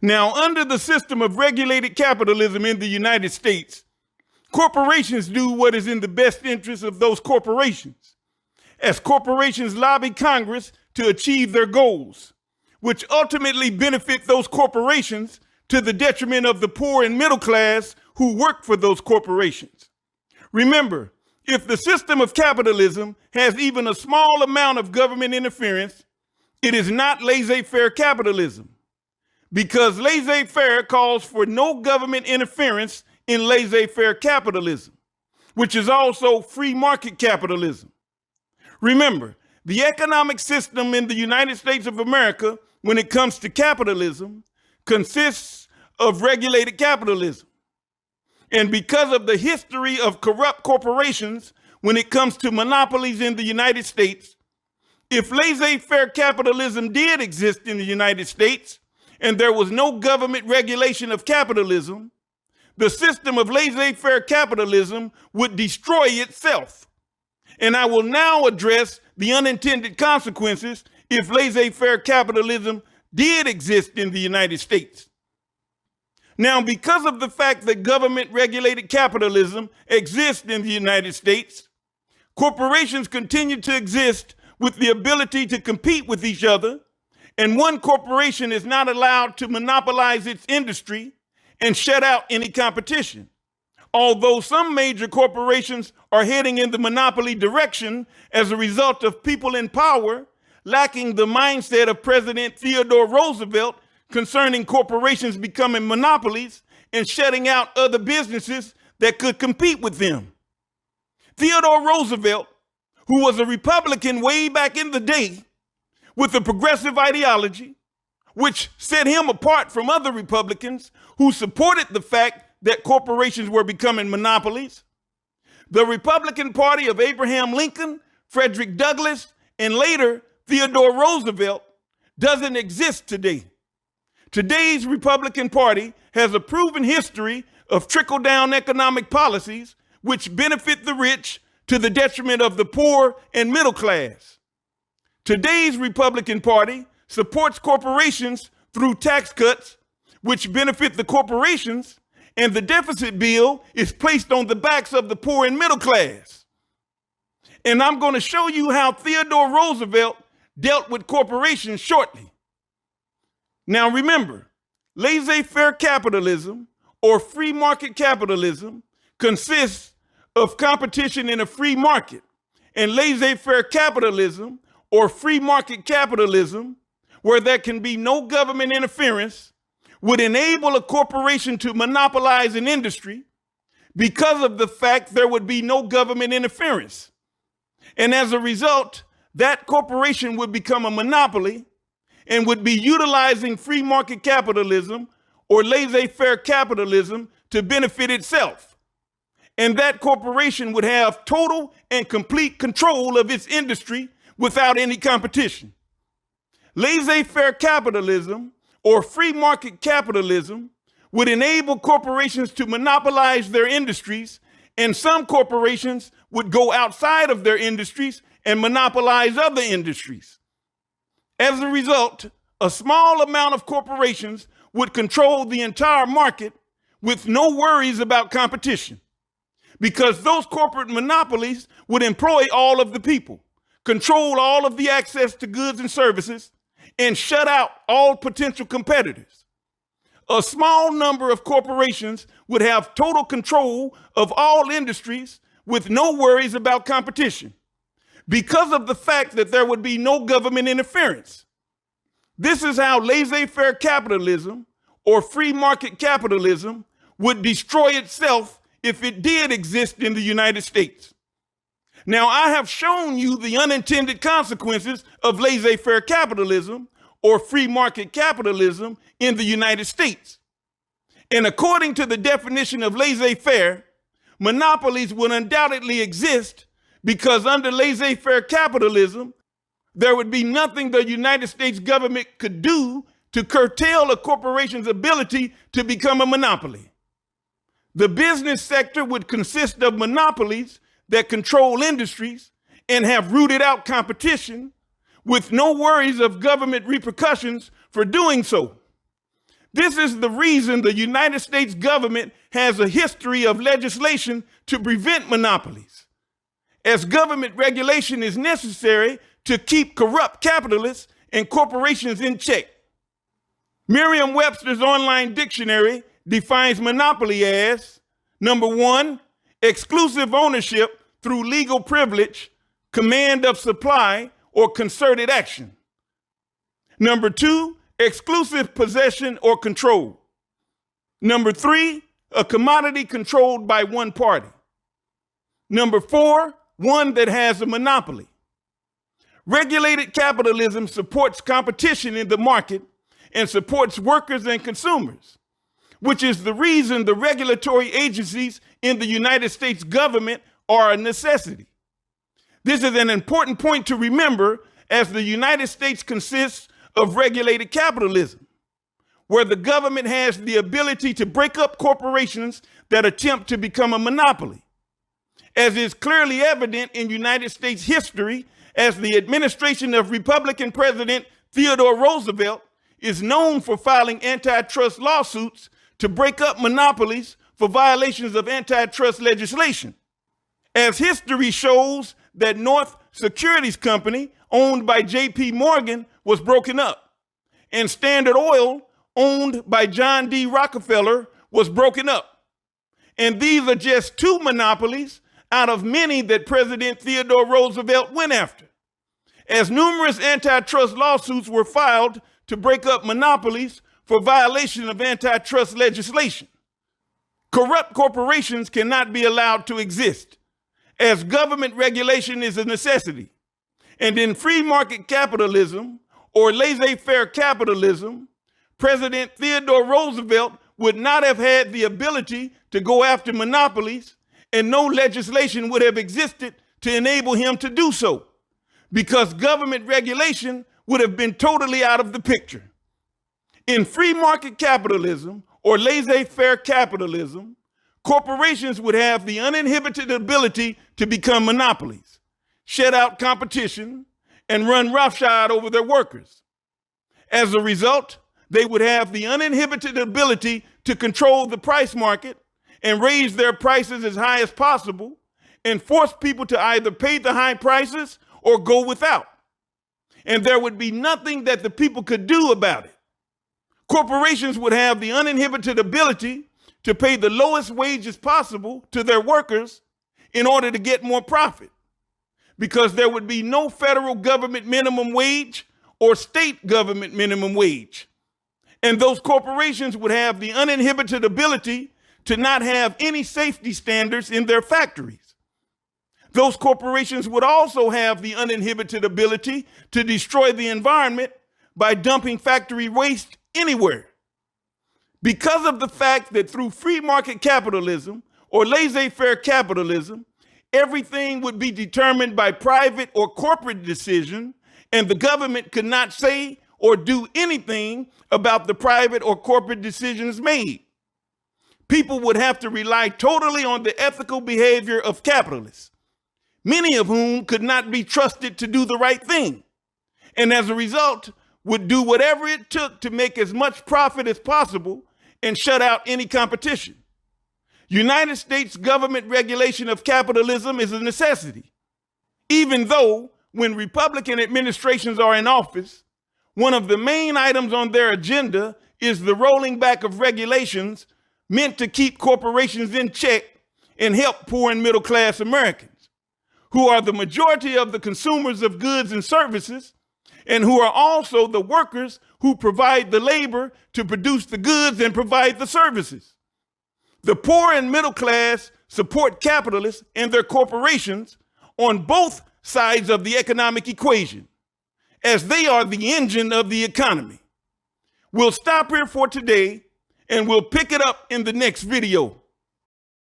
Now, under the system of regulated capitalism in the United States, corporations do what is in the best interest of those corporations, as corporations lobby Congress to achieve their goals, which ultimately benefit those corporations to the detriment of the poor and middle class who work for those corporations. Remember, if the system of capitalism has even a small amount of government interference, it is not laissez-faire capitalism, because laissez-faire calls for no government interference in laissez-faire capitalism, which is also free market capitalism. Remember, the economic system in the United States of America, when it comes to capitalism, consists of regulated capitalism. And because of the history of corrupt corporations when it comes to monopolies in the United States, if laissez-faire capitalism did exist in the United States and there was no government regulation of capitalism, the system of laissez-faire capitalism would destroy itself. And I will now address the unintended consequences if laissez-faire capitalism did exist in the United States. Now, because of the fact that government-regulated capitalism exists in the United States, corporations continue to exist with the ability to compete with each other, and one corporation is not allowed to monopolize its industry and shut out any competition. Although some major corporations are heading in the monopoly direction as a result of people in power lacking the mindset of President Theodore Roosevelt concerning corporations becoming monopolies and shutting out other businesses that could compete with them. Theodore Roosevelt, who was a Republican way back in the day with a progressive ideology, which set him apart from other Republicans who supported the fact that corporations were becoming monopolies. The Republican Party of Abraham Lincoln, Frederick Douglass, and later Theodore Roosevelt doesn't exist today. Today's Republican Party has a proven history of trickle-down economic policies which benefit the rich to the detriment of the poor and middle class. Today's Republican Party supports corporations through tax cuts which benefit the corporations, and the deficit bill is placed on the backs of the poor and middle class. And I'm going to show you how Theodore Roosevelt dealt with corporations shortly. Now remember, laissez-faire capitalism or free market capitalism consists of competition in a free market, and laissez-faire capitalism or free market capitalism, where there can be no government interference, would enable a corporation to monopolize an industry because of the fact there would be no government interference. And as a result, that corporation would become a monopoly and would be utilizing free market capitalism or laissez-faire capitalism to benefit itself. And that corporation would have total and complete control of its industry without any competition. Laissez-faire capitalism or free market capitalism would enable corporations to monopolize their industries, and some corporations would go outside of their industries and monopolize other industries. As a result, a small amount of corporations would control the entire market with no worries about competition, because those corporate monopolies would employ all of the people, control all of the access to goods and services, and shut out all potential competitors. A small number of corporations would have total control of all industries with no worries about competition, because of the fact that there would be no government interference. This is how laissez-faire capitalism or free market capitalism would destroy itself if it did exist in the United States. Now, I have shown you the unintended consequences of laissez-faire capitalism or free market capitalism in the United States. And according to the definition of laissez-faire, monopolies would undoubtedly exist because under laissez-faire capitalism, there would be nothing the United States government could do to curtail a corporation's ability to become a monopoly. The business sector would consist of monopolies that control industries and have rooted out competition with no worries of government repercussions for doing so. This is the reason the United States government has a history of legislation to prevent monopolies, as government regulation is necessary to keep corrupt capitalists and corporations in check. Merriam-Webster's online dictionary defines monopoly as, number one, exclusive ownership through legal privilege, command of supply, or concerted action. Number two, exclusive possession or control. Number three, a commodity controlled by one party. Number four, one that has a monopoly. Regulated capitalism supports competition in the market and supports workers and consumers, which is the reason the regulatory agencies in the United States government are a necessity. This is an important point to remember, as the United States consists of regulated capitalism, where the government has the ability to break up corporations that attempt to become a monopoly, as is clearly evident in United States history, as the administration of Republican President Theodore Roosevelt is known for filing antitrust lawsuits to break up monopolies for violations of antitrust legislation. As history shows that North Securities Company, owned by J.P. Morgan, was broken up, and Standard Oil, owned by John D. Rockefeller, was broken up. And these are just two monopolies out of many that President Theodore Roosevelt went after, as numerous antitrust lawsuits were filed to break up monopolies for violation of antitrust legislation. Corrupt corporations cannot be allowed to exist, as government regulation is a necessity. And in free market capitalism, or laissez-faire capitalism, President Theodore Roosevelt would not have had the ability to go after monopolies, and no legislation would have existed to enable him to do so, because government regulation would have been totally out of the picture. In free market capitalism, or laissez-faire capitalism, corporations would have the uninhibited ability to become monopolies, shut out competition, and run roughshod over their workers. As a result, they would have the uninhibited ability to control the price market and raise their prices as high as possible and force people to either pay the high prices or go without. And there would be nothing that the people could do about it. Corporations would have the uninhibited ability to pay the lowest wages possible to their workers in order to get more profit, because there would be no federal government minimum wage or state government minimum wage. And those corporations would have the uninhibited ability to not have any safety standards in their factories. Those corporations would also have the uninhibited ability to destroy the environment by dumping factory waste anywhere. Because of the fact that through free market capitalism, or laissez-faire capitalism, everything would be determined by private or corporate decision, and the government could not say or do anything about the private or corporate decisions made. People would have to rely totally on the ethical behavior of capitalists, many of whom could not be trusted to do the right thing, and as a result, would do whatever it took to make as much profit as possible and shut out any competition. United States government regulation of capitalism is a necessity, even though when Republican administrations are in office, one of the main items on their agenda is the rolling back of regulations meant to keep corporations in check and help poor and middle class Americans, who are the majority of the consumers of goods and services, and who are also the workers who provide the labor to produce the goods and provide the services. The poor and middle class support capitalists and their corporations on both sides of the economic equation, as they are the engine of the economy. We'll stop here for today, and we'll pick it up in the next video.